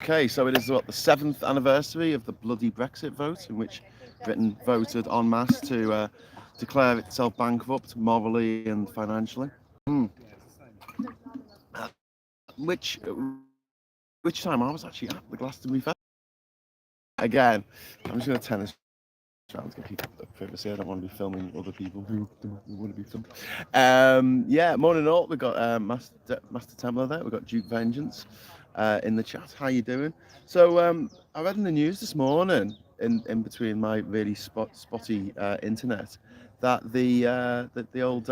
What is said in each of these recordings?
Okay, so it is what, the 7th anniversary of the bloody Brexit vote, in which Britain voted en masse to declare itself bankrupt morally and financially. Mm. Which which time I was actually at the Glastonbury Festival. Again, I'm just going to turn this around to get people privacy. I don't want to be filming other people who want to be filmed. Yeah, morning all. We've got Master Templar there. We've got Duke Vengeance in the chat. How you doing? So I read in the news this morning, in between my really spotty internet, that the old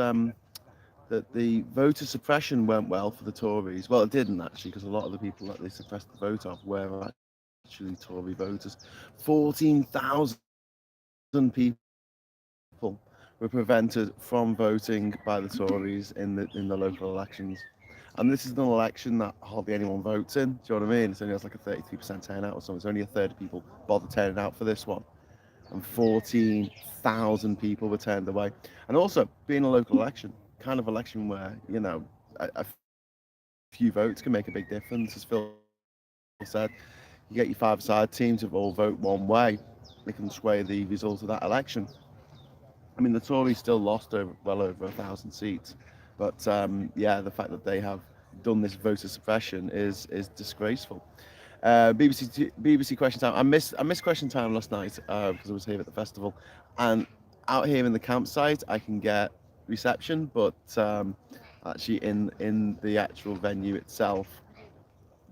that the voter suppression went well for the Tories. Well, it didn't actually, because a lot of the people that they suppressed the vote of were actually Tory voters. 14,000 people were prevented from voting by the Tories in the local elections. And this is an election that hardly anyone votes in. Do you know what I mean? It's only has like a 33% turnout or something. It's only a third of people bother turning out for this one. And 14,000 people were turned away. And also, being a local election, kind of election where, you know, a few votes can make a big difference. As Phil said, you get your five-side teams of all vote one way. They can sway the result of that election. I mean, the Tories still lost well over 1,000 seats, but yeah, the fact that they have done this voter suppression is disgraceful. BBC Question Time. I missed Question Time last night because I was here at the festival, and out here in the campsite I can get reception, but actually in the actual venue itself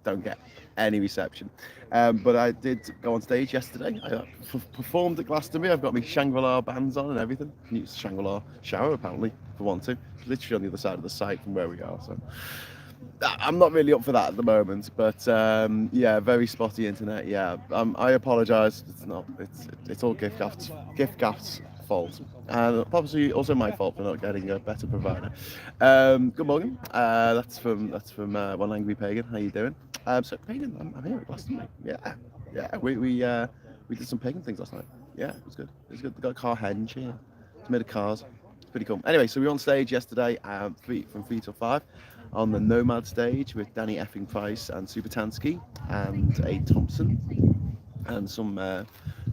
don't get any reception. But I did go on stage yesterday. I performed at Glastonbury. I've got my Shangri-La bands on and everything. I can use the Shangri-La shower apparently if I want to. It's literally on the other side of the site from where we are. So I'm not really up for that at the moment. But yeah, very spotty internet. Yeah, I apologise. It's not. It's all gift gafts. Gift gafts fault, and probably also my fault for not getting a better provider. Good morning. That's from One Angry Pagan. How you doing? So pagan, I'm here at Glastonbury. Yeah, yeah. We did some pagan things last night. Yeah, it was good. It was good. They got a car henge here. It's made of cars. It's pretty cool. Anyway, so we were on stage yesterday from 3 till 5 on the Nomad stage with Danny Effing Price and Supertansky and A Thompson and some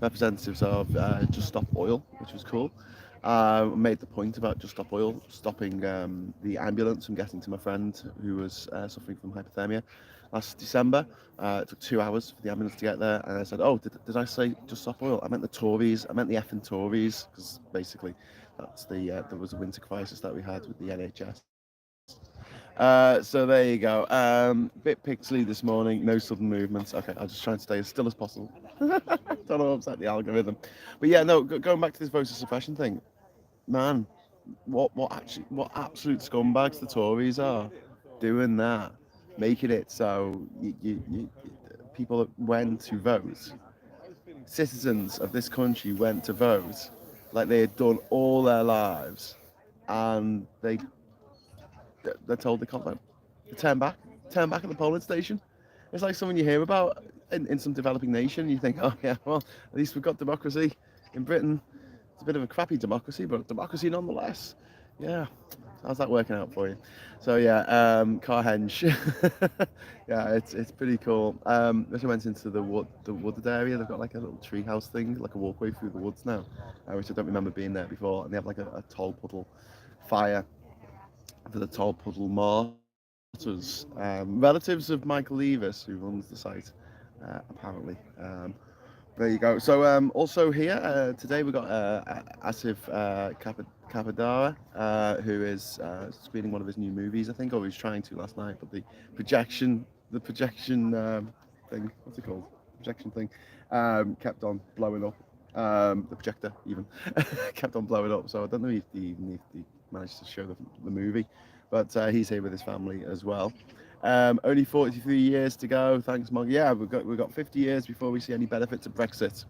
representatives of Just Stop Oil, which was cool. Made the point about Just Stop Oil stopping the ambulance from getting to my friend who was suffering from hypothermia last December. It took 2 hours for the ambulance to get there, and I said, "Oh, did I say Just Stop Oil? I meant the Tories. I meant the effing Tories, because basically that's there was a winter crisis that we had with the NHS." So there you go. Bit pixely this morning, no sudden movements. Okay, I'll just try and stay as still as possible. Don't want to upset the algorithm. But yeah, no, going back to this voter suppression thing, man, what absolute scumbags the Tories are doing that, making it so people that went to vote, citizens of this country went to vote like they had done all their lives, and they're told they can't vote. They turn back at the polling station. It's like something you hear about in some developing nation. You think, oh yeah, well, at least we've got democracy in Britain. It's a bit of a crappy democracy, but democracy nonetheless. Yeah, how's that working out for you? So yeah, Carhenge. Yeah, it's pretty cool. I went into the wooded area. They've got like a little treehouse thing, like a walkway through the woods now, which I don't remember being there before. And they have like a tall puddle fire for the tall puddle martyrs, relatives of Michael Levis, who runs the site, apparently. There you go. So also here today we've got Asif Kapadara, who is screening one of his new movies, I think, or he was trying to last night, but the projection thing, what's it called? Projection thing, kept on blowing up. The projector even kept on blowing up. So I don't know if he managed to show the movie, but he's here with his family as well. Only 43 years to go. Thanks, Mog. Yeah, we've got 50 years before we see any benefits of Brexit,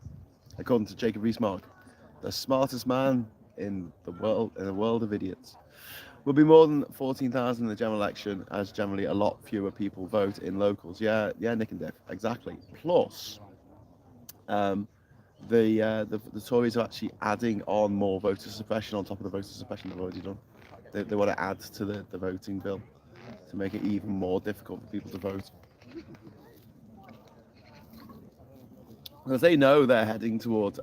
according to Jacob Rees-Mogg, the smartest man in the world of idiots. Will be more than 14,000 in the general election, as generally a lot fewer people vote in locals. Yeah, Nick and Dick, exactly. Plus, the Tories are actually adding on more voter suppression on top of the voter suppression they've already done. They want to add to the voting bill to make it even more difficult for people to vote. because they know they're heading towards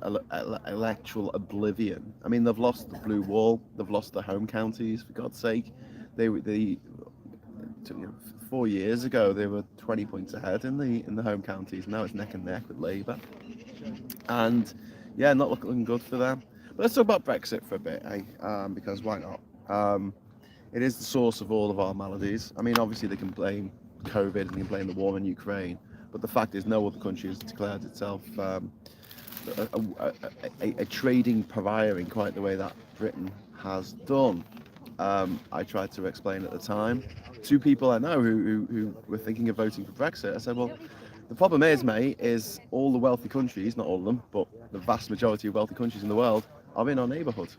electoral oblivion. I mean, they've lost the blue wall, they've lost their home counties. For God's sake, they 4 years ago they were 20 points ahead in the home counties. Now it's neck and neck with Labour, and yeah, not looking good for them. But let's talk about Brexit for a bit, eh? Because why not? It is the source of all of our maladies. I mean, obviously they can blame COVID and they can blame the war in Ukraine, but the fact is no other country has declared itself a trading pariah in quite the way that Britain has done. I tried to explain at the time to people I know who were thinking of voting for Brexit. I said, well, the problem is, mate, is all the wealthy countries, not all of them, but the vast majority of wealthy countries in the world are in our neighbourhood,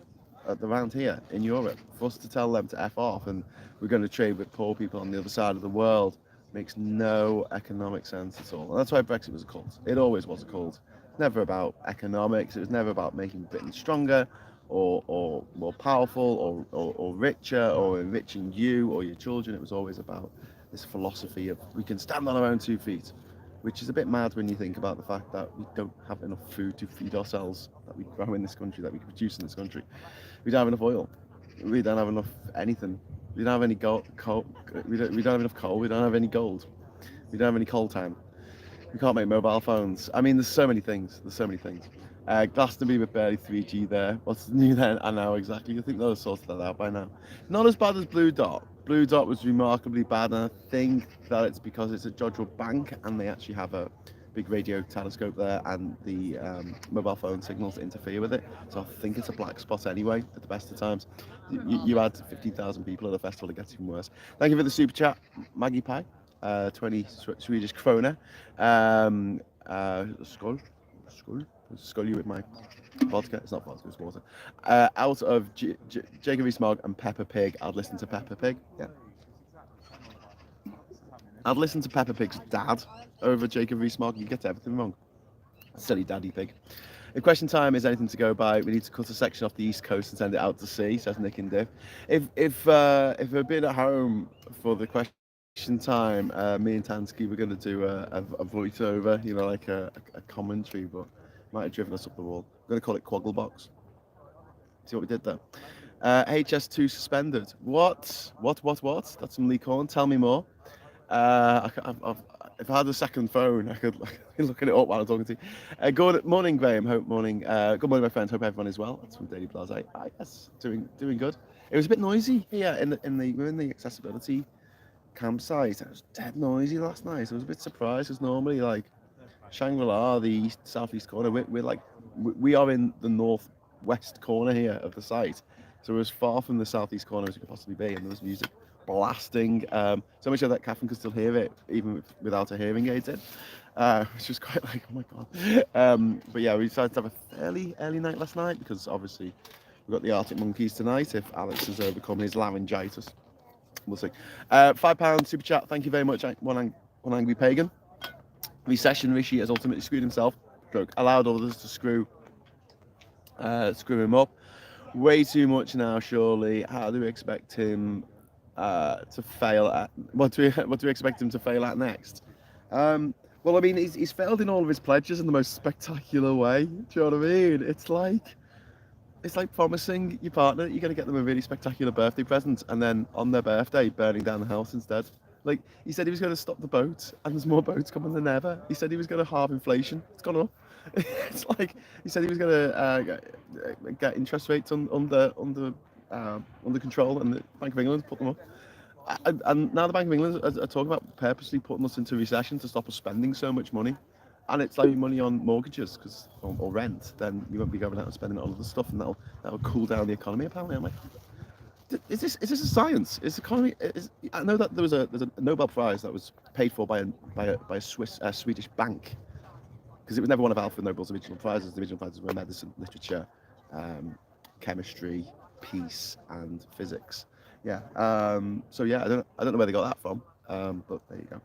around here in Europe. For us to tell them to F off and we're going to trade with poor people on the other side of the world makes no economic sense at all. And that's why Brexit was a cult. It always was a cult. Never about economics. It was never about making Britain stronger or more powerful or richer or enriching you or your children. It was always about this philosophy of we can stand on our own 2 feet, which is a bit mad when you think about the fact that we don't have enough food to feed ourselves, that we grow in this country, that we can produce in this country. We don't have enough oil. We don't have enough anything. We don't have any gold. Coal. We don't have enough coal. We don't have any gold. We don't have any coal time. We can't make mobile phones. I mean, there's so many things. There's so many things. Glastonbury with barely 3G there. What's new then and now exactly? I think they'll have sorted that out by now. Not as bad as Blue Dot. Blue Dot was remarkably bad, and I think that it's because it's a Jodrell bank and they actually have a big radio telescope there, and the mobile phone signals interfere with it. So I think it's a black spot anyway. At the best of times, you add 15,000 people at a festival, it gets even worse. Thank you for the super chat, Maggie Pie. 20 Swedish krona. Skull you with my vodka. It's not vodka, it's water. Out of Jacob Rees-Mogg and Peppa Pig, I'd listen to Peppa Pig. Yeah. I'd listen to Peppa Pig's dad over Jacob Rees-Mogg. You get everything wrong. Silly daddy pig. If question time is anything to go by, we need to cut a section off the east coast and send it out to sea, says Nick and Div. If we've been at home for the question time, me and Tansky were going to do a voiceover, like a commentary, but might have driven us up the wall. I'm going to call it Quagglebox. See what we did there? HS2 suspended. What? That's some Lee Corn. Tell me more. If I had a second phone, I could be looking it up while I'm talking to you. Good morning, Graham. Good morning, my friends. Hope everyone is well. That's from Daily Blase. Yes, doing good. It was a bit noisy here we're in the accessibility campsite. It was dead noisy last night. I was a bit surprised because normally like Shangri-La, the southeast corner, we are in the northwest corner here of the site, so we're as far from the southeast corner as we could possibly be, and there was music blasting, so much so that Catherine could still hear it even without her hearing aids in, which was quite like, oh my god. But yeah, we decided to have a fairly early night last night because obviously we've got the Arctic Monkeys tonight if Alex has overcome his laryngitis. We'll see. £5 super chat, thank you very much, one angry pagan. Recession Rishi has ultimately screwed himself, allowed others to screw him up way too much now. Surely, how do we expect him to fail at? What do we expect him to fail at next? Well, I mean, he's failed in all of his pledges in the most spectacular way. Do you know what I mean? It's like promising your partner you're going to get them a really spectacular birthday present, and then on their birthday burning down the house instead. Like, he said he was going to stop the boat, and there's more boats coming than ever. He said he was going to halve inflation. It's gone up. It's like he said he was going to get interest rates under control, and the Bank of England put them up. And now the Bank of England are talking about purposely putting us into recession to stop us spending so much money. And it's like money on mortgages or rent, then you won't be going out and spending it on other stuff, and that'll cool down the economy. Apparently, I'm like, is this a science? Is economy? I know that there's a Nobel Prize that was paid for by a Swedish bank, because it was never one of Alfred Nobel's original prizes. The original prizes were medicine, literature, chemistry, peace, and physics. Yeah. So yeah, I don't know where they got that from, but there you go.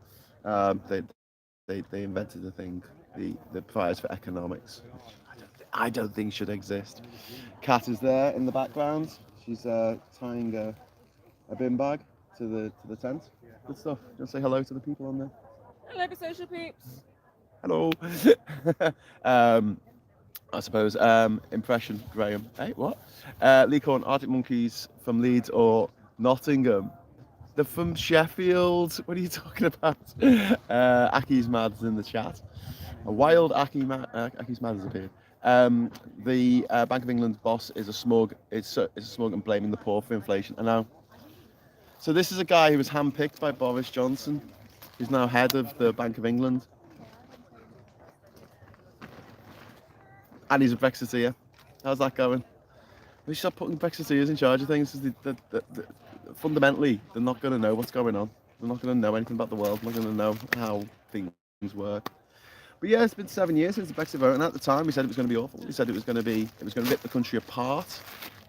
They invented the thing, the prize for economics, which I don't think should exist. Kat is there in the background. She's tying a bin bag to the tent. Good stuff. Do you want to say hello to the people on there? Hello, social peeps. Hello. um, I suppose. Impression, Graham. Hey, what? Lee Corn, Arctic Monkeys from Leeds or Nottingham? They're from Sheffield. What are you talking about? Aki's Mad's in the chat. A wild Aki's Mad has appeared. The Bank of England's boss is a smug. Is a smug and blaming the poor for inflation. I know. So this is a guy who was handpicked by Boris Johnson, who's now head of the Bank of England, and he's a Brexiteer. How's that going? We should start putting Brexiteers in charge of things because fundamentally they're not going to know what's going on. They're not going to know anything about the world. They're not going to know how things work. But yeah, it's been 7 years since the Brexit vote, and at the time we said it was going to be awful. We said it was going to rip the country apart.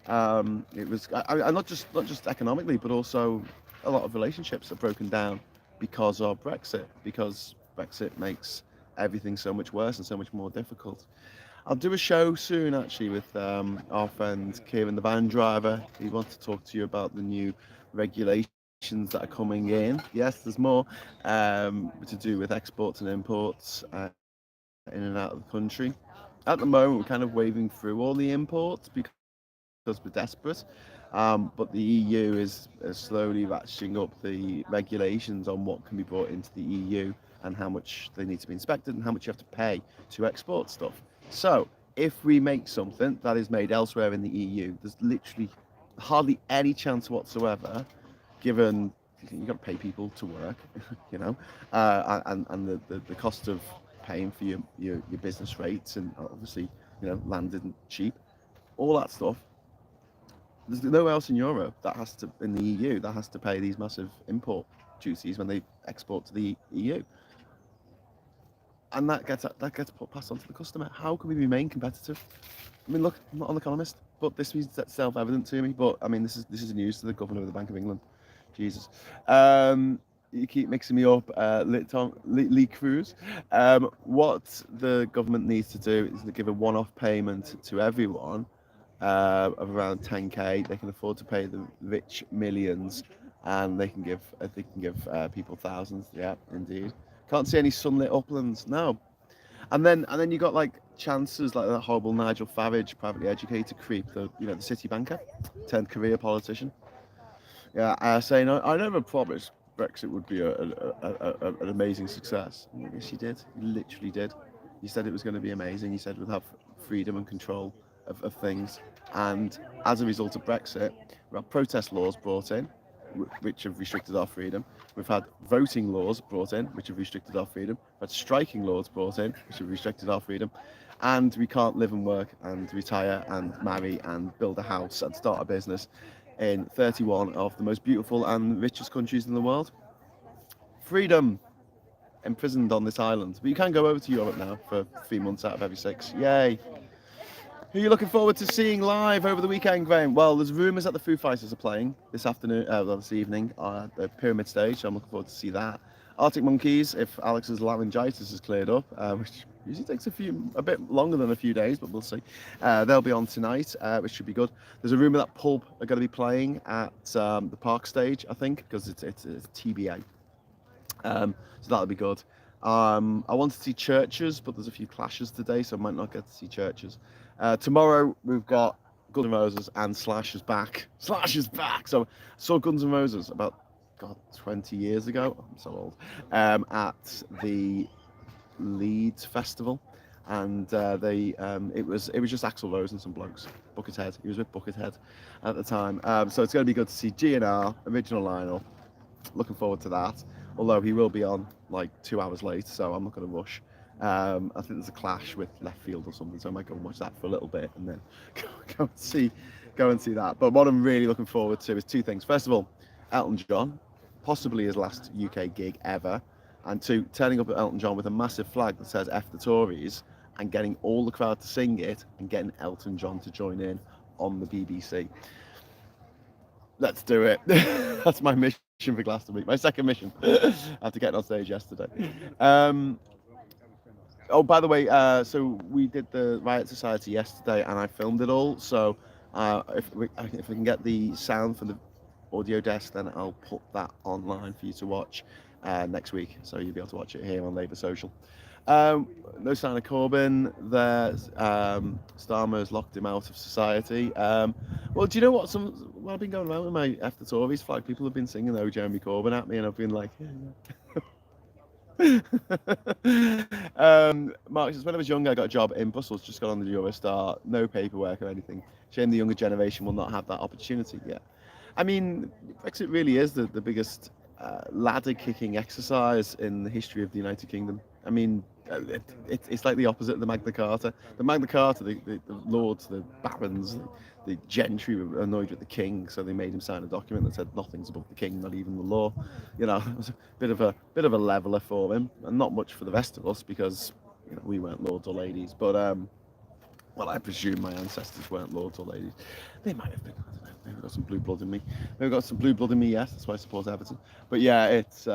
It was not just economically, but also a lot of relationships have broken down because of Brexit. Because Brexit makes everything so much worse and so much more difficult. I'll do a show soon actually with our friend Kieran, the van driver. He wants to talk to you about the new regulations that are coming in. Yes, there's more to do with exports and imports in and out of the country. At the moment, we're kind of waving through all the imports because we're desperate. But the EU is slowly ratcheting up the regulations on what can be brought into the EU and how much they need to be inspected and how much you have to pay to export stuff. So, if we make something that is made elsewhere in the EU, there's literally hardly any chance whatsoever, given you've got to pay people to work, you know, and the cost of paying for your business rates, and obviously, land isn't cheap, all that stuff. There's nowhere else in Europe that has to, in the EU, that has to pay these massive import duties when they export to the EU, and that gets passed on to the customer. How can we remain competitive? I mean, look, I'm not an economist, but this is self-evident to me. But I mean, this is news to the governor of the Bank of England. Jesus, you keep mixing me up, Lee Cruz. What the government needs to do is to give a one-off payment to everyone of around 10k. They can afford to pay the rich millions, and they can give people thousands. Yeah, indeed. Can't see any sunlit uplands. No. And then you got like chances like that horrible Nigel Farage, privately educated creep, the city banker, turned career politician. Yeah, saying I never promised Brexit would be an amazing success. Yes, you did. You literally did. You said it was going to be amazing. You said we'd have freedom and control of things. And as a result of Brexit, we have protest laws brought in, which have restricted our freedom. We've had voting laws brought in, which have restricted our freedom. We've had striking laws brought in, which have restricted our freedom. And we can't live and work and retire and marry and build a house and start a business in 31 of the most beautiful and richest countries in the world. Freedom, imprisoned on this island. But you can go over to Europe now for 3 months out of every 6. Yay! Who are you looking forward to seeing live over the weekend, Graham? Well, there's rumours that the Foo Fighters are playing this afternoon, this evening, at the Pyramid Stage, so I'm looking forward to see that. Arctic Monkeys, if Alex's laryngitis is cleared up, which usually takes a bit longer than a few days, but we'll see. They'll be on tonight, which should be good. There's a rumour that Pulp are going to be playing at the Park Stage, I think, because it's TBA. So that'll be good. I want to see Churches, but there's a few clashes today, so I might not get to see Churches. Tomorrow we've got Guns N' Roses and Slash is back. Slash is back. So I saw Guns N' Roses about 20 years ago. I'm so old. At the Leeds Festival, and it was just Axl Rose and some blokes. Buckethead. He was with Buckethead at the time. So it's going to be good to see GNR original lineup. Looking forward to that. Although he will be on like 2 hours late, so I'm not going to rush. I think there's a clash with Left Field or something, so I might go and watch that for a little bit and then go and see that. But what I'm really looking forward to is 2 things. First of all, Elton John, possibly his last UK gig ever, and 2, turning up at Elton John with a massive flag that says F the Tories and getting all the crowd to sing it and getting Elton John to join in on the BBC. Let's do it. That's my mission for Glastonbury. My second mission after getting on stage yesterday. Oh, by the way, so we did the Riot Society yesterday, and I filmed it all. So if we can get the sound from the audio desk, then I'll put that online for you to watch next week. So you'll be able to watch it here on Labour Social. Um, no sign of Corbyn. There's Starmer's locked him out of society. Well, do you know what? I've been going around with my after Tories flag. People have been singing "Oh Jeremy Corbyn" at me, and I've been like, Mark says, when I was younger, I got a job in Brussels, just got on the Eurostar, no paperwork or anything. Shame the younger generation will not have that opportunity yet. I mean, Brexit really is the biggest ladder kicking exercise in the history of the United Kingdom. I mean, it's like the opposite of the Magna Carta. The Magna Carta, the lords, the barons, the gentry were annoyed with the king, so they made him sign a document that said nothing's above the king, not even the law. You know, it was a bit of a leveler for him, and not much for the rest of us because we weren't lords or ladies. But well, I presume my ancestors weren't lords or ladies. They might have been. I don't know. Maybe got some blue blood in me. Maybe got some blue blood in me. Yes, that's why I support Everton. But yeah, it's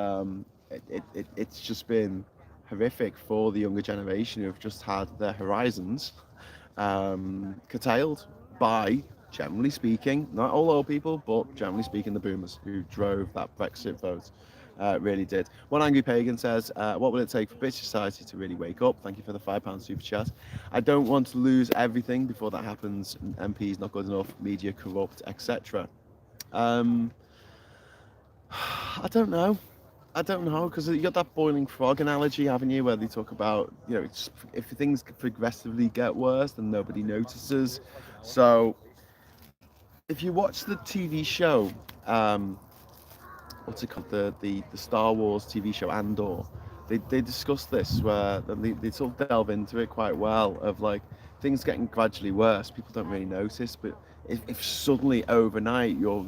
just been horrific for the younger generation who have just had their horizons curtailed by, generally speaking, not all old people, but generally speaking, the boomers who drove that Brexit vote. Really did. One angry pagan says, "What will it take for British society to really wake up?" Thank you for the £5 super chat. I don't want to lose everything before that happens. MPs not good enough, media corrupt, etc. Um, I don't know. I don't know because you got that boiling frog analogy, haven't you? Where they talk about, if things progressively get worse, then nobody notices. So if you watch the TV show, um, what's it called, the Star Wars TV show Andor, they discuss this where they sort of delve into it quite well of like things getting gradually worse. People don't really notice, but if suddenly overnight your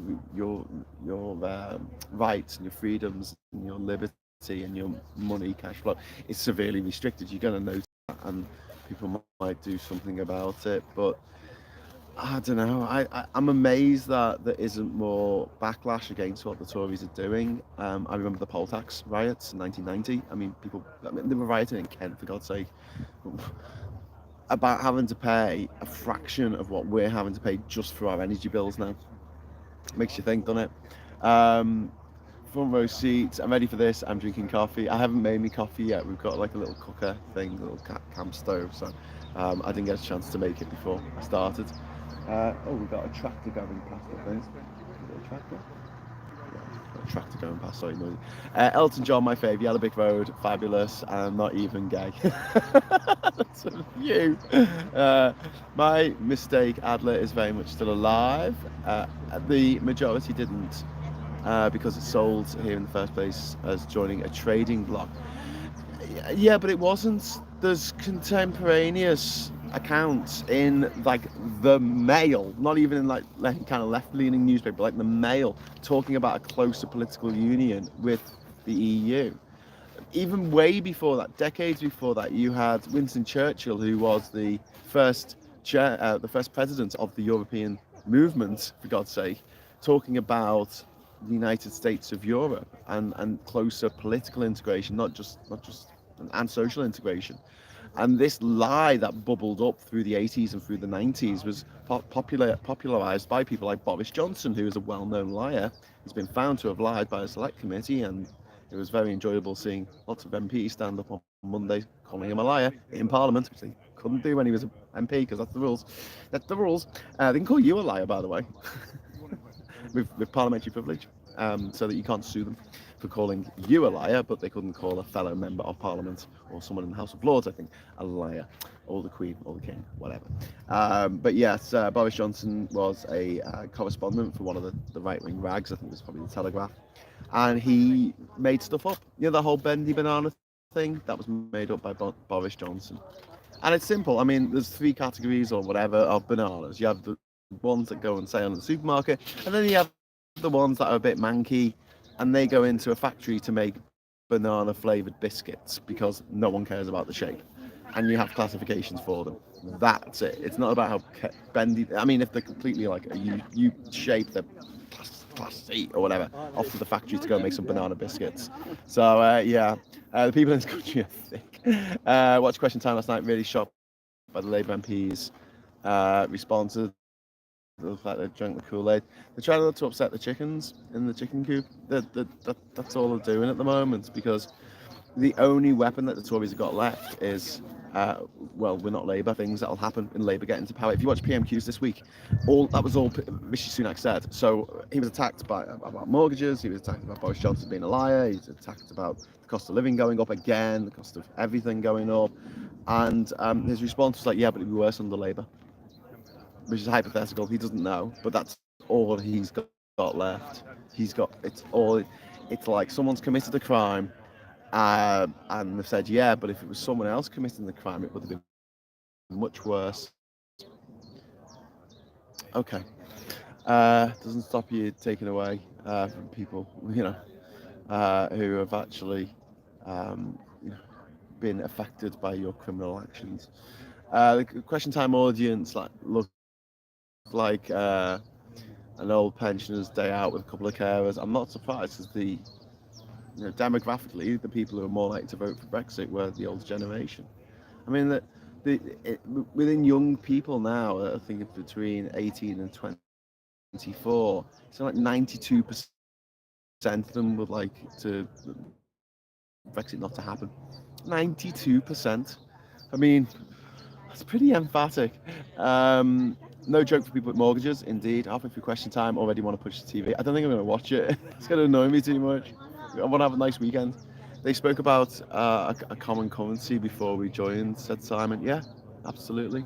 rights and your freedoms and your liberty and your money cash flow is severely restricted, you're going to notice that, and people might do something about it. But I don't know. I'm amazed that there isn't more backlash against what the Tories are doing. I remember the poll tax riots in 1990. They were rioting in Kent, for God's sake, about having to pay a fraction of what we're having to pay just for our energy bills now. Makes you think, doesn't it? Front row seats. I'm ready for this. I'm drinking coffee. I haven't made me coffee yet. We've got like a little cooker thing, a little camp stove, so I didn't get a chance to make it before I started. We've got a tractor going past, I think. Is it a tractor? Yeah, a tractor going past, sorry, noisy. Elton John, my fave, Yellow Brick Road, fabulous, and not even gay. That's a view. My mistake, Adler is very much still alive. The majority didn't, because it sold here in the first place as joining a trading bloc. Yeah, but it wasn't. There's contemporaneous accounts in like the Mail, not even in like kind of left-leaning newspaper, like the Mail, talking about a closer political union with the EU. Even way before that, decades before that, you had Winston Churchill, who was the first the first president of the European movement, for God's sake, talking about the United States of Europe and closer political integration, not just and social integration. And this lie that bubbled up through the 80s and through the 90s was popularized by people like Boris Johnson, who is a well-known liar. He's been found to have lied by a select committee, and it was very enjoyable seeing lots of MPs stand up on Monday calling him a liar in Parliament, which they couldn't do when he was an MP because that's the rules. That's the rules. They can call you a liar, by the way, with parliamentary privilege, so that you can't sue them for calling you a liar, but they couldn't call a fellow member of Parliament or someone in the House of Lords, I think, a liar, or the Queen, or the King, whatever. But yes, Boris Johnson was a correspondent for one of the right-wing rags, I think it was probably the Telegraph, and he made stuff up. The whole bendy banana thing, that was made up by Boris Johnson. And it's simple. I mean, there's three categories or whatever of bananas. You have the ones that go on sale in the supermarket, and then you have the ones that are a bit manky, and they go into a factory to make banana flavoured biscuits because no one cares about the shape. And you have classifications for them. That's it. It's not about how bendy. I mean, if they're completely like a U shape, they're class C or whatever, off to the factory to go make some banana biscuits. So yeah, the people in this country are thick. Watched Question Time last night. Really shocked by the Labour MPs' responses. It looks like they drank the Kool-Aid. They're trying not to upset the chickens in the chicken coop. That's all they're doing at the moment because The only weapon that the Tories have got left is, uh, well, we're not Labour. Things that'll happen in Labour getting into power. If you watch PMQs this week, all that was all Rishi Sunak said. So he was attacked about mortgages. He was attacked about Boris Johnson being a liar. He was attacked about the cost of living going up again, the cost of everything going up, and his response was like, "Yeah, but it'd be worse under Labour," which is hypothetical. He doesn't know, but that's all he's got left. It's like someone's committed a crime, and they've said, yeah, but if it was someone else committing the crime, it would have been much worse. Okay. Doesn't stop you taking away from people, who have actually you know, been affected by your criminal actions. The question time audience look like an old pensioner's day out with a couple of carers. I'm not surprised because demographically, the people who are more likely to vote for Brexit were the older generation. I mean, within young people now, I think it's between 18 and 24, it's like 92% of them would like to Brexit not to happen. 92%. I mean, that's pretty emphatic. No joke for people with mortgages, indeed. Halfway through question time, already want to push the TV. I don't think I'm going to watch it. It's going to annoy me too much. I want to have a nice weekend. They spoke about a common currency before we joined, said Simon. Yeah, absolutely.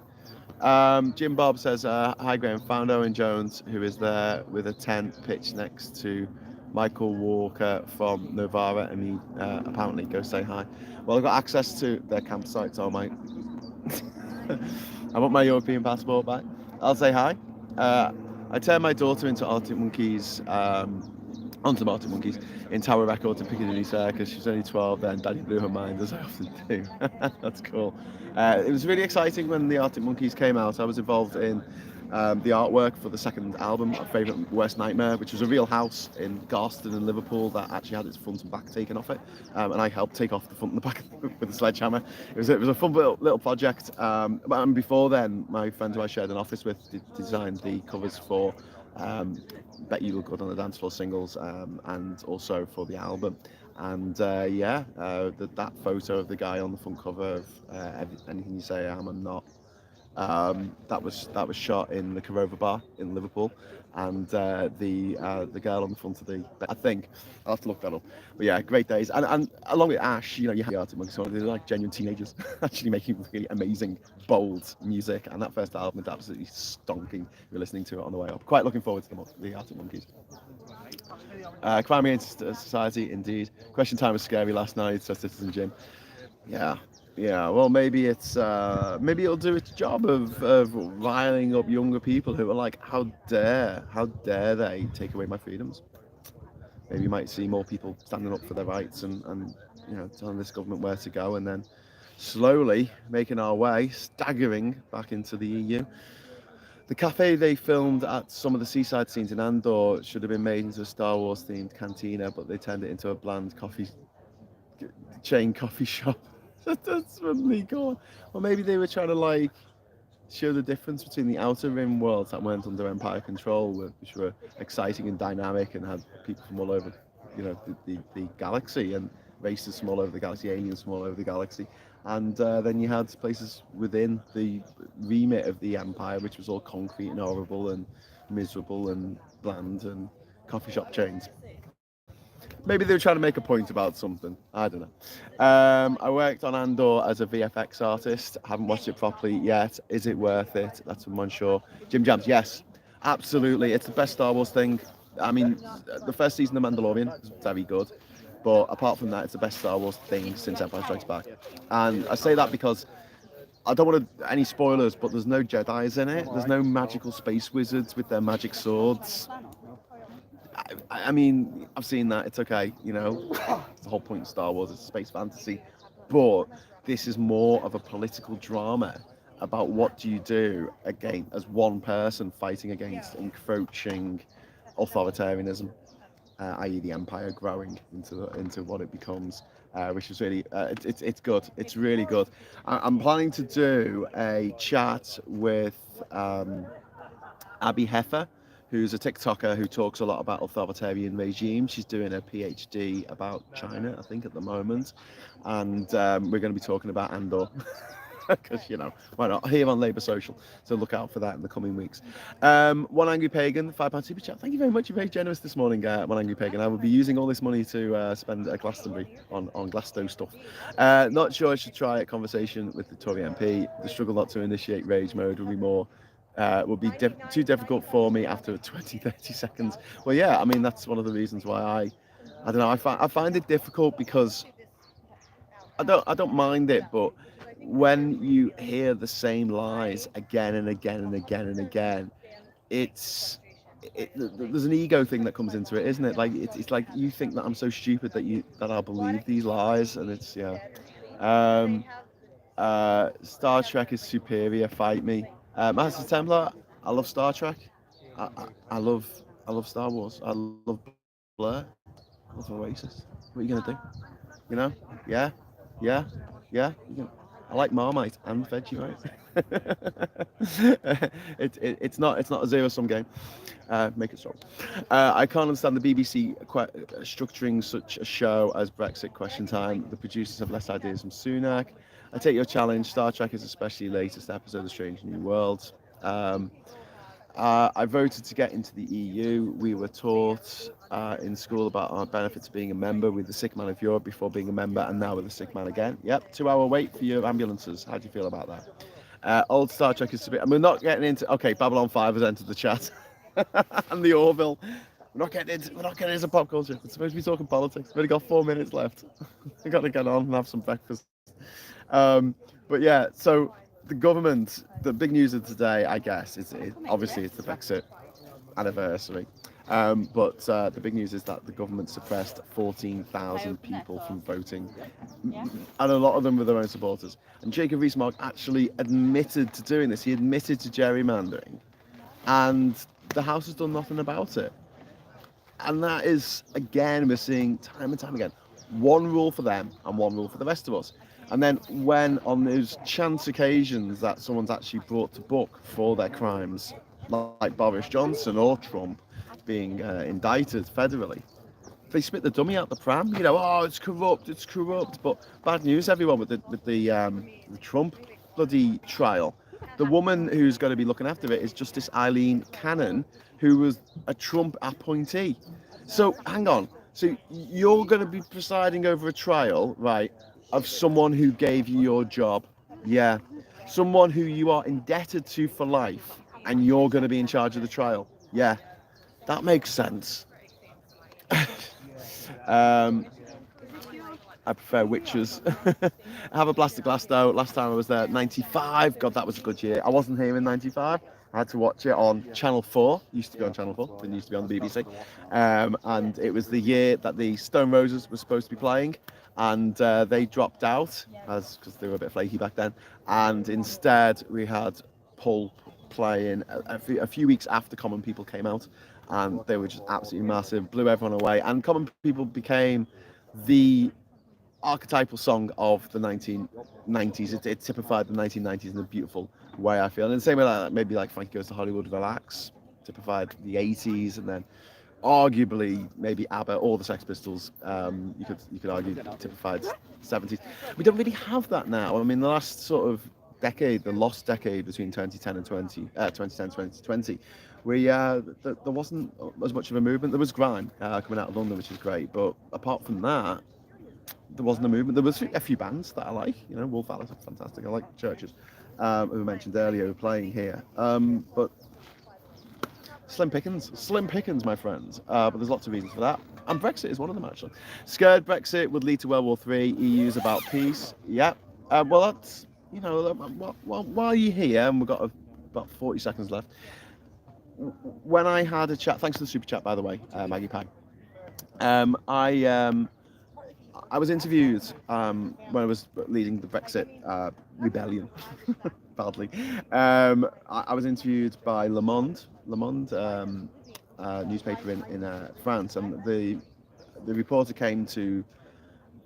Jim Bob says, hi Graham, found Owen Jones, who is there with a tent pitched next to Michael Walker from Novara, and he apparently go say hi. Well, I've got access to their campsites, all mate. I want my European passport back. I'll say hi. Uh, I turned my daughter into Arctic Monkeys, onto Arctic Monkeys in Tower Records in Piccadilly Circus. She was only 12 then. Daddy blew her mind, as I often do. That's cool. It was really exciting when the Arctic Monkeys came out. I was involved in the artwork for the second album, My Favourite Worst Nightmare, which was a real house in Garston in Liverpool that actually had its front and back taken off it, and I helped take off the front and the back with a sledgehammer. It was a fun little project. And before then, my friend who I shared an office with designed the covers for Bet You Look Good on the Dance Floor singles, and also for the album. And that photo of the guy on the front cover of Anything You Say I Am and Not, that was shot in the Corova Bar in Liverpool, and the girl on the front of I think I'll have to look that up. But yeah, great days. And along with Ash, you have the Arctic Monkeys, so they're like genuine teenagers, actually making really amazing, bold music. And that first album is absolutely stonking. You're listening to it on the way up. Quite looking forward to the Arctic Monkeys. Crime Against Society, indeed. Question time was scary last night, says Citizen Jim. Yeah, yeah. Well, maybe it'll do its job of riling up younger people who are like, how dare they take away my freedoms? Maybe you might see more people standing up for their rights and telling this government where to go, and then slowly making our way, staggering back into the EU. The cafe they filmed at some of the seaside scenes in Andor should have been made into a Star Wars themed cantina, but they turned it into a bland chain coffee shop. That's suddenly gone. Or maybe they were trying to show the difference between the outer rim worlds that weren't under Empire control, which were exciting and dynamic and had people from all over, the galaxy, and races from all over the galaxy, aliens from all over the galaxy. And then you had places within the remit of the Empire, which was all concrete and horrible and miserable and bland and coffee shop chains. Maybe they were trying to make a point about something. I don't know. I worked on Andor as a VFX artist. Haven't watched it properly yet. Is it worth it? That's from Monsieur. Jim Jams, yes, absolutely. It's the best Star Wars thing. I mean, the first season of Mandalorian was very good, but apart from that, it's the best Star Wars thing since Empire Strikes Back. And I say that because I don't want any spoilers, but there's no Jedi's in it. There's no magical space wizards with their magic swords. I mean, I've seen that. It's okay, It's the whole point of Star Wars. It's space fantasy, but this is more of a political drama about what do you do again as one person fighting against encroaching authoritarianism, i.e., the empire growing into what it becomes, which is really it's good. It's really good. I'm planning to do a chat with Abby Heffer, who's a TikToker who talks a lot about authoritarian regimes. She's doing a PhD about China, I think, at the moment, and we're going to be talking about Andor. Because, why not? Here on Labour Social. So look out for that in the coming weeks. One Angry Pagan, £5 super chat. Thank you very much. You're very generous this morning, One Angry Pagan. I will be using all this money to spend at Glastonbury on Glasto stuff. Not sure I should try a conversation with the Tory MP. The struggle not to initiate rage mode will be too difficult for me after 20, 30 seconds. Well, yeah, I mean, that's one of the reasons why I don't know, I find it difficult because I don't mind it, but when you hear the same lies again and again and again and again, there's an ego thing that comes into it, isn't it? Like it's like you think that I'm so stupid that I'll believe these lies, and it's yeah. Um, Star Trek is superior. Fight me, Master Templar. I love Star Trek. I, I, I love Star Wars. I love Blair. I love Oasis. What are you gonna do? Yeah, yeah, yeah. I like Marmite and Vegemite. It's not a zero sum game. Make it stop. I can't understand the BBC structuring such a show as Brexit Question Time. The producers have less ideas from Sunak. I take your challenge. Star Trek is especially latest episode of Strange New Worlds. I voted to get into the EU. We were taught in school about our benefits of being a member with the sick man of Europe before being a member, and now with the sick man again. Yep, 2 hour wait for your ambulances. How do you feel about that? Old Star Trek is a bit. And we're not getting into. Okay, Babylon 5 has entered the chat, and the Orville. We're not getting into pop culture. We're supposed to be talking politics. We've only got 4 minutes left. We've got to get on and have some breakfast. But yeah, so the government, the big news of today, I guess, obviously it's the Brexit anniversary. But the big news is that the government suppressed 14,000 people from voting, and a lot of them were their own supporters. And Jacob Rees-Mogg actually admitted to doing this. He admitted to gerrymandering, and the House has done nothing about it. And that is, again, we're seeing time and time again, one rule for them and one rule for the rest of us. And then when on those chance occasions that someone's actually brought to book for their crimes, like Boris Johnson or Trump being indicted federally, they spit the dummy out the pram. Oh, it's corrupt. But bad news, everyone, with the Trump bloody trial. The woman who's going to be looking after it is Justice Eileen Cannon, who was a Trump appointee. So hang on. So you're going to be presiding over a trial, right, of someone who gave you your job. Yeah. Someone who you are indebted to for life, and you're going to be in charge of the trial. Yeah. That makes sense. I prefer Witches. I have a blast of glass though. Last time I was there, 95. God, that was a good year. I wasn't here in 95. I had to watch it on Channel 4. Used to be on Channel 4. Didn't used to be on the BBC. And it was the year that the Stone Roses were supposed to be playing, and they dropped out because they were a bit flaky back then. And instead, we had Pulp playing a few weeks after Common People came out, and they were just absolutely massive, blew everyone away. And Common People became the archetypal song of the 1990s. It typified the 1990s in a beautiful way, I feel. And the same way that maybe like Frankie Goes to Hollywood, Relax typified the 80s, and then arguably maybe ABBA or the Sex Pistols, you could argue typified 70s. We don't really have that now. I mean, the last sort of decade, the lost decade between 2010 and 2020, there wasn't as much of a movement. There was grime coming out of London, which is great, but apart from that, there wasn't a movement. There was a few bands that I like. Wolf Alice is fantastic. I like Churches, who we mentioned earlier, playing here. But slim pickings, my friends. But there's lots of reasons for that. And Brexit is one of them, actually. Scared Brexit would lead to World War III. EU's about peace. Yeah. Well, that's, while you're here, and we've got about 40 seconds left. When I had a chat, thanks for the super chat, by the way, Maggie Pag. I was interviewed when I was leading the Brexit rebellion, badly. I was interviewed by Le Monde newspaper in France, and the reporter came to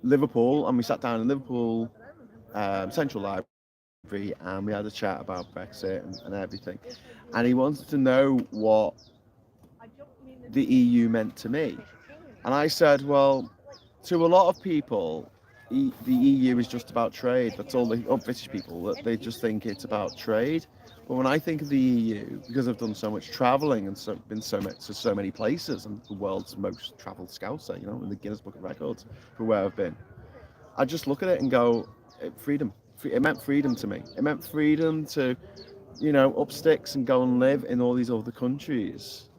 Liverpool, and we sat down in Liverpool Central Library, and we had a chat about Brexit and everything. And he wanted to know what the EU meant to me. And I said, well, to a lot of people, the EU is just about trade. That's all they, British people, that they just think it's about trade. But when I think of the EU, because I've done so much travelling and been so many places, and the world's most travelled scouser, in the Guinness Book of Records for where I've been, I just look at it and go, freedom. It meant freedom to me. It meant freedom to, up sticks and go and live in all these other countries.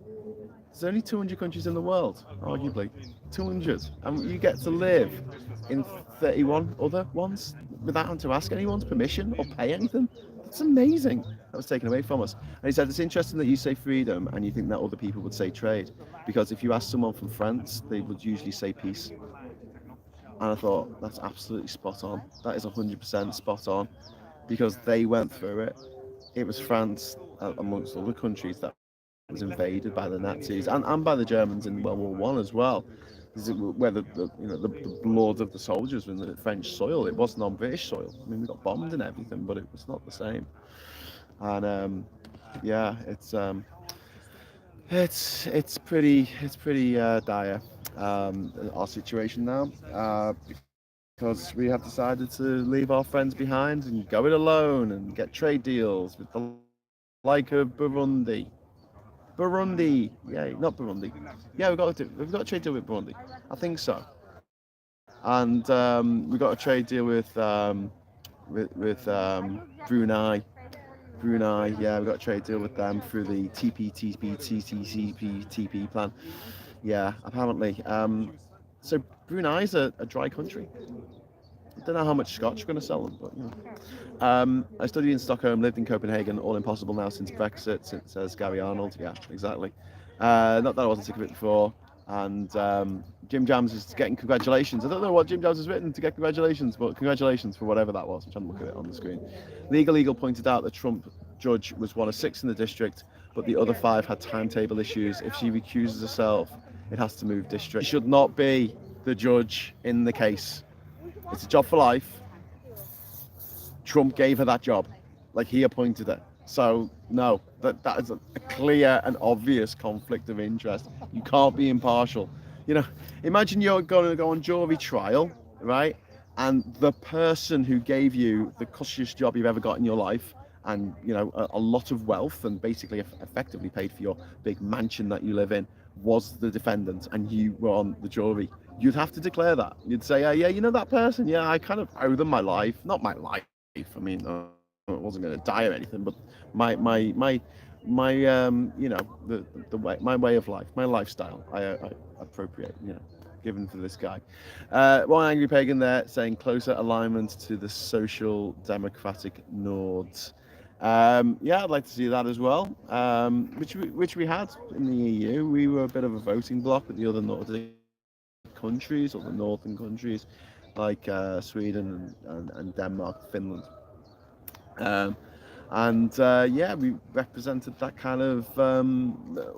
There's only 200 countries in the world, arguably. 200. And you get to live in 31 other ones without having to ask anyone's permission or pay anything. That's amazing. That was taken away from us. And he said, it's interesting that you say freedom and you think that other people would say trade. Because if you ask someone from France, they would usually say peace. And I thought, that's absolutely spot on. That is 100% spot on. Because they went through it. It was France, amongst other countries, that was invaded by the Nazis and by the Germans in World War One as well. Where the blood of the soldiers were in the French soil. It wasn't on British soil. I mean, we got bombed and everything, but it was not the same. And yeah, it's pretty dire, our situation now, because we have decided to leave our friends behind and go it alone and get trade deals with the like of Burundi. Yeah, not Burundi. Yeah, we've got a trade deal with Burundi. I think so. And we got a trade deal with Brunei. Yeah, we got a trade deal with them through the TP plan. Yeah, apparently. So Brunei's a dry country. I don't know how much scotch we're going to sell them, but I studied in Stockholm, lived in Copenhagen, all impossible now since Brexit, says Gary Arnold. Yeah, exactly. Not that I wasn't sick of it before. And Jim Jams is getting congratulations. I don't know what Jim Jams has written to get congratulations, but congratulations for whatever that was. I'm trying to look at it on the screen. Legal Eagle pointed out that Trump judge was one of 6 in the district, but the other 5 had timetable issues. If she recuses herself, it has to move district. She should not be the judge in the case. It's a job for life. Trump gave her that job, like he appointed her. So no, that is a clear and obvious conflict of interest. You can't be impartial. Imagine you're going to go on jury trial, right? And the person who gave you the cushiest job you've ever got in your life, and a lot of wealth, and basically effectively paid for your big mansion that you live in, was the defendant, and you were on the jury. You'd have to declare that. You'd say, yeah, that person. Yeah, I kind of owe them my life, not my life. I mean, I wasn't going to die or anything, but my my way of life, my lifestyle, I appropriate, given to this guy. One angry pagan there saying closer alignment to the social democratic Nords. Yeah, I'd like to see that as well. Which we had in the EU. We were a bit of a voting bloc with the other Nordic countries, or the northern countries, like Sweden and Denmark, Finland. Yeah, we represented that kind of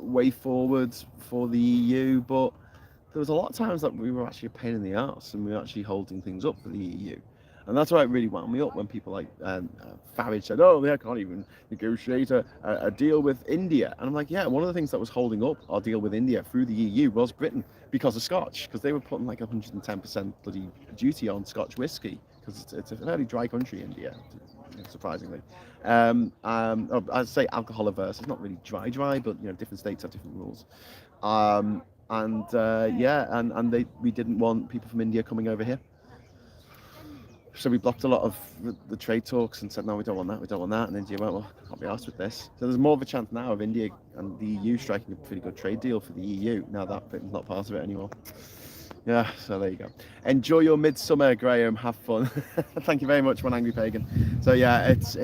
way forward for the EU, but there was a lot of times that we were actually a pain in the arse and we were actually holding things up for the EU. And that's why it really wound me up when people like Farage said, oh, they can't even negotiate a deal with India. And I'm like, yeah, one of the things that was holding up our deal with India through the EU was Britain, because of Scotch, because they were putting like 110% bloody duty on Scotch whiskey, because it's a fairly dry country, India, surprisingly. I'd say alcohol averse. It's not really dry, but different states have different rules. Yeah, and we didn't want people from India coming over here. So we blocked a lot of the trade talks and said, no, we don't want that. And India went, well, I can't be asked with this. So there's more of a chance now of India and the EU striking a pretty good trade deal for the EU, now that Britain's not part of it anymore. Yeah, so there you go. Enjoy your midsummer, Graham. Have fun. Thank you very much, One Angry Pagan. So yeah, it's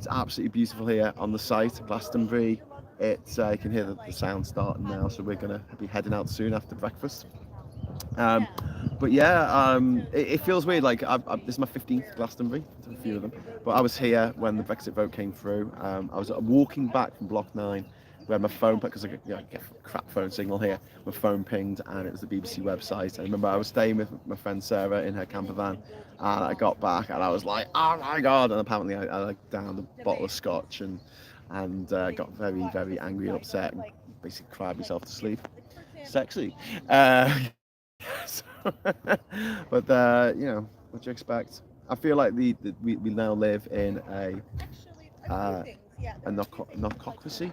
absolutely beautiful here on the site, Glastonbury. You can hear the sound starting now, so we're going to be heading out soon after breakfast. But yeah, it feels weird. Like this is my 15th Glastonbury, a few of them. But I was here when the Brexit vote came through. I was walking back from Block 9, where my phone, because I get a crap phone signal here, my phone pinged, and it was the BBC website. I remember I was staying with my friend Sarah in her camper van, and I got back and I was like, oh my god! And apparently I like downed a bottle of scotch and got very, very angry and upset. basically cried myself to sleep. Sexy. So, but you know, what do you expect? I feel like we now live in a necrocracy.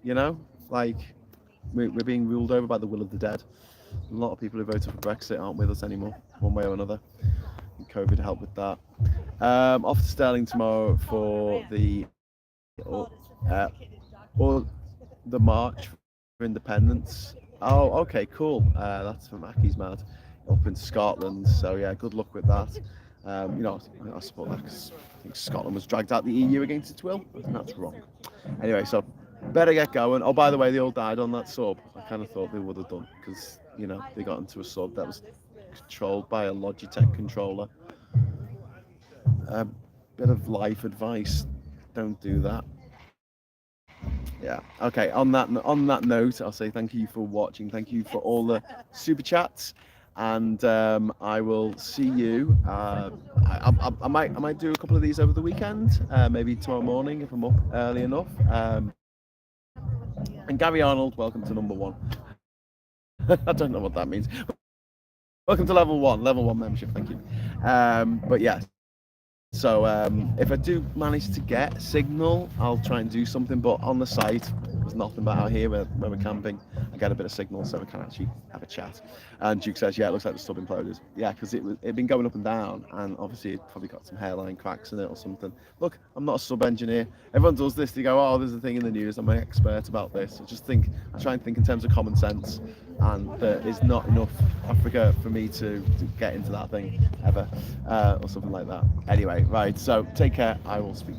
You know, like we're being ruled over by the will of the dead. A lot of people who voted for Brexit aren't with us anymore, one way or another. And COVID helped with that. Off to Sterling tomorrow for or the March for Independence. Oh, okay, cool. That's for Mackie's mad up in Scotland. So yeah, good luck with that. You know, I support that because I think Scotland was dragged out the EU against its will. I think that's wrong. Anyway, so better get going. Oh, by the way, they all died on that sub. I kind of thought they would have done because you know they got into a sub that was controlled by a Logitech controller. Bit of life advice: don't do that. Yeah. Okay. On that note, I'll say thank you for watching. Thank you for all the super chats, and I will see you. I might do a couple of these over the weekend. Maybe tomorrow morning if I'm up early enough. And Gary Arnold, welcome to number one. I don't know what that means. Welcome to level one membership. Thank you. But yeah. So if I do manage to get signal, I'll try and do something. But on the site, there's nothing but out here where we're camping. I get a bit of signal, so we can actually have a chat. And Duke says, yeah, it looks like the sub imploded. Yeah, because it'd been going up and down, and obviously it probably got some hairline cracks in it or something. Look, I'm not a sub engineer. Everyone does this. They go, oh, there's a thing in the news. I'm an expert about this. I try and think in terms of common sense. And there is not enough Africa for me to get into that thing ever, or something like that. Anyway, right, so take care. I will speak